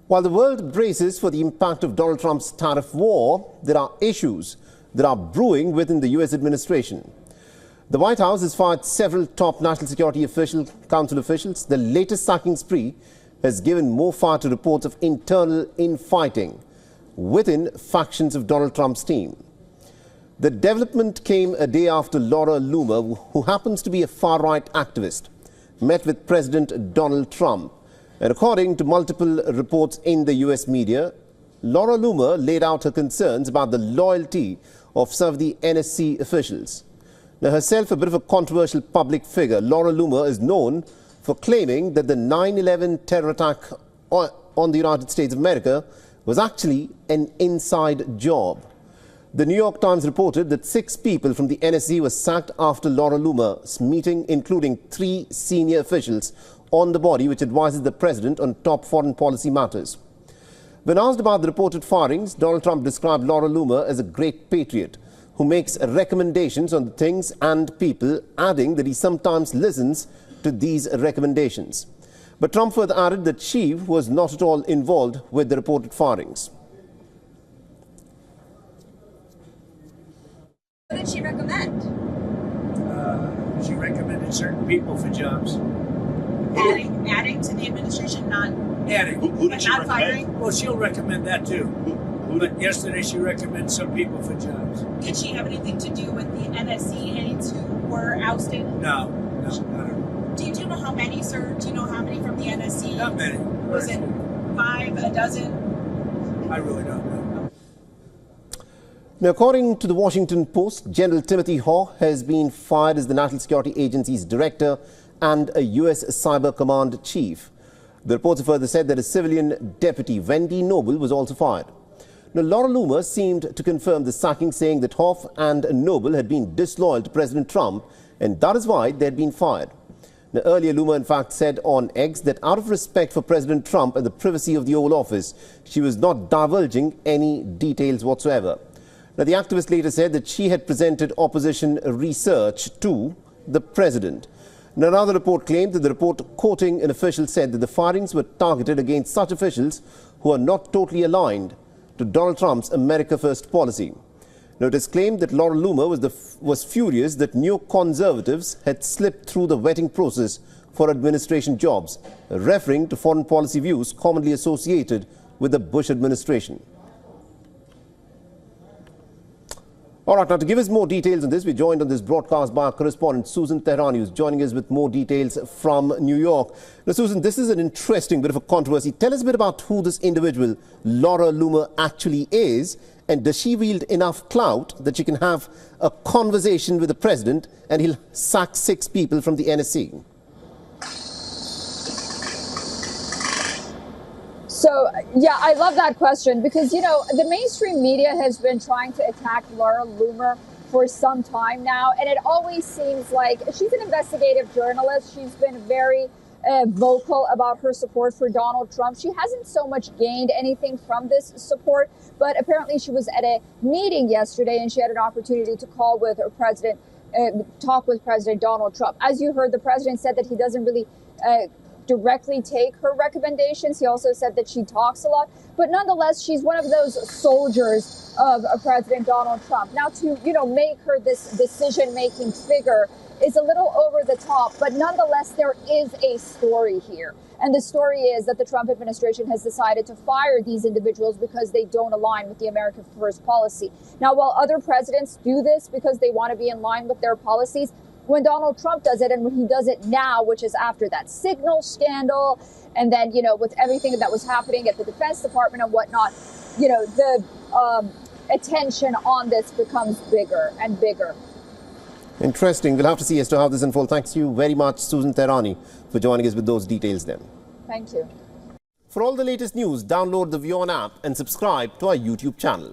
While the world braces for the impact of Donald Trump's tariff war, there are issues that are brewing within the U.S. administration. The White House has fired several top National Security Council officials. The latest sacking spree has given more fire to reports of internal infighting within factions of Donald Trump's team. The development came a day after Laura Loomer, who happens to be a far-right activist, met with President Donald Trump. And according to multiple reports in the U.S. media, Laura Loomer laid out her concerns about the loyalty of some of the NSC officials. Now, herself a bit of a controversial public figure, Laura Loomer is known for claiming that the 9/11 terror attack on the United States of America was actually an inside job. The New York Times reported that 6 people from the NSC were sacked after Laura Loomer's meeting, including 3 senior officials on the body which advises the president on top foreign policy matters. When asked about the reported firings, Donald Trump described Laura Loomer as a great patriot who makes recommendations on the things and people, adding that he sometimes listens to these recommendations. But Trump further added that she was not at all involved with the reported firings. What did she recommend? She recommended certain people for jobs. Adding to the administration, not Adding. Who did she not recommend? firing? Well, she'll recommend that too. But yesterday she recommended some people for jobs. Did she have anything to do with the NSC aides who were ousted? No, I don't know. Do you know how many, sir? Do you know how many from the NSC? Not many. Was it 5, a dozen? I really don't know. Now, according to the Washington Post, General Timothy Hoare has been fired as the National Security Agency's director and a U.S. Cyber Command chief. The reports further said that a civilian deputy, Wendy Noble, was also fired. Now, Laura Loomer seemed to confirm the sacking, saying that Hoare and Noble had been disloyal to President Trump, and that is why they had been fired. Now, earlier, Loomer, in fact, said on X that out of respect for President Trump and the privacy of the Oval Office, she was not divulging any details whatsoever. Now, the activist later said that she had presented opposition research to the president. Now, another report claimed that the report, quoting an official, said that the firings were targeted against such officials who are not totally aligned to Donald Trump's America First policy. Now, it is claimed that Laura Loomer was furious that neoconservatives had slipped through the vetting process for administration jobs, referring to foreign policy views commonly associated with the Bush administration. All right, now to give us more details on this, we're joined on this broadcast by our correspondent Susan Tehrani, who's joining us with more details from New York. Now, Susan, this is an interesting bit of a controversy. Tell us a bit about who this individual, Laura Loomer, actually is, and does she wield enough clout that she can have a conversation with the president and he'll sack 6 people from the NSC? So, yeah, I love that question because, you know, the mainstream media has been trying to attack Laura Loomer for some time now. And it always seems like she's an investigative journalist. She's been very vocal about her support for Donald Trump. She hasn't so much gained anything from this support, but apparently she was at a meeting yesterday and she had an opportunity to call with her president, talk with President Donald Trump. As you heard, the president said that he doesn't really directly take her recommendations. He also said that she talks a lot, but nonetheless, she's one of those soldiers of President Donald Trump. Now, to, you know, make her this decision-making figure is a little over the top, but nonetheless, there is a story here. And the story is that the Trump administration has decided to fire these individuals because they don't align with the America First policy. Now, while other presidents do this because they want to be in line with their policies, when Donald Trump does it and when he does it now, which is after that Signal scandal, and then, you know, with everything that was happening at the Defense Department and whatnot, you know, the attention on this becomes bigger and bigger. Interesting. We'll have to see as to how this unfolds. Thanks you very much, Susan Tehrani, for joining us with those details then. Thank you. For all the latest news, download the WION app and subscribe to our YouTube channel.